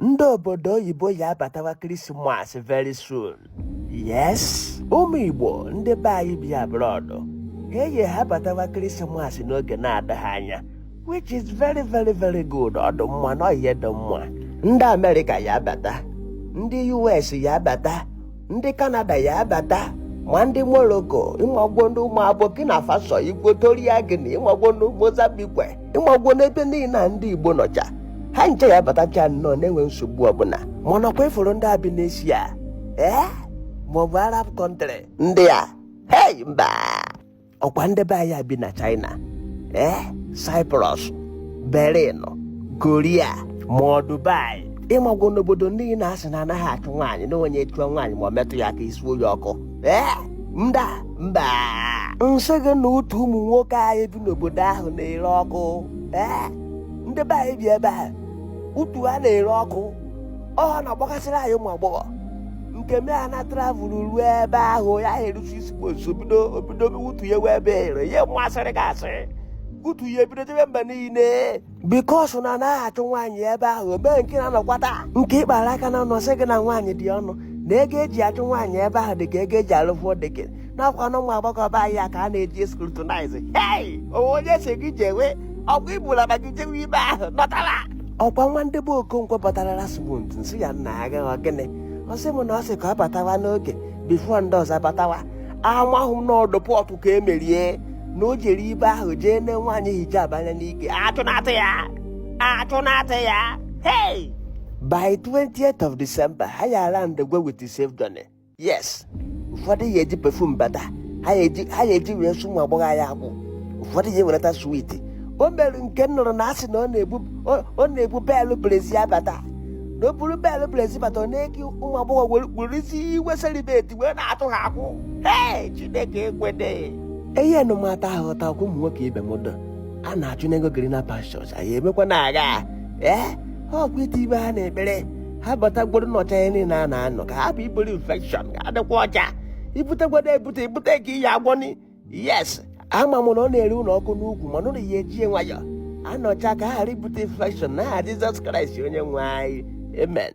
ndị obodo oyibo ya abatawa Christmas very soon. Yes, ụmụ Igbo ndị be anyị bi abroad ga-eyi ha batawa Christmas n'oge na-adịghị anya, which is very very very good. Ọdụ mma na ihe dị mma. Ndị America ya abata, ndị US ya abata, ndị Canada ya abata, ma ndị Morocco, ịmagwo ndị ụmụ Burkina Faso, Equatorial Guinea, ịmagwo ndị Mozambique, ịmagwo n'ebe niile ndị Igbo nọcha. Ha nche ya batacha nnọọ na-enwe nsogbu ọbụla. Mana kwa ifuru ndị abi n'Asia, maọbụ Arab country ndị a, hey mba, ọkwa ndị be anyị bi na China, Cyprus, Berlin, Korea, ma Dubai. Ịmagwo n'obodo ndị na-asị na anaghị achụ nwaanyị na onye chụọ nwaanyị ma ọ metụ ya aka isi oyi ọkụ. Mba, nsị gị na otu ụmụ nwoke anyị bi n'obodo ahụ na-ere ọkụ. Ndị be anyị bi ebe ahụ, utu ha na-ere ọkụ. Ọ na-agbakasịrị anyị ụmụ agbọghọ nke m ya na travel ruo ebe ahụ, ya erusi isi kposo obido utu ya wee ebe ere ihe mmasịrị gasị utu ya ebido jebe mba niile bikos na anaghị achụ nwaanyị ebe ahụ. Mee nke na-anọkwata nke ịkpara aka na nọsị gị na nwaanyị dị ọnụ na ego eji achụ nwaanyị ebe ahụ dị ka ego eji alụfụ dịke n'akwa na ụmụ agbọghọ be anyị ka a na-eji scrutinize. Onye si gị jewe ọgwụ ibula maka ijewe ibe ahụ nọtara. Ọkwa nwa ndị bụ Okonkwo batara Rasmond nsị ya nna aga gịnị, ọ sị m na ọ sị ka ọ batawa n'oge bifo ndị ọzọ batawa. Amahụ m n'ọdụ pọtụ ka emerie na o jere ibe ahụ jee na nwaanyị hijab anya n'ike. Achụnatụ ya. Hey, by 20th of December ha ya land the go with the safe journey. Yes, ụfọdụ ya eji perfume bata, ha ya eji wee sụ ụmụ agbọghọ ya akwụ, ụfọdụ ya ewereta sweet. O mere nke nụrụ na asị na ọ na-ebu belu brezi abata, na o buru belu brezi bata, ọ na-eke ụmụ agbọghọ were isi iwe selibeti wee na-atụ ha akwụ. Chineke ekwede. Eyi enụmata aghọta ọkwa ụmụ nwoke ibe m do a na-achụ n'ego Greener Pastures, anyị emekwa na-aga ọkwa ite ibe ha na-ekpere ha batagboro n'ọcha ya niile a na-anọ ka hapụ iburu infection ga-adịkwa ọcha. Ibutegwado ebute ka iyi agwọni. Yes, ama m na ọ na-ere ụlọ ọkụ n'ukwu mana ụlọ ya ejie nwayọ anọcha ka ha ghara ibute infection n'aha Jizọs Kraịst onye nwe anyị. Amen.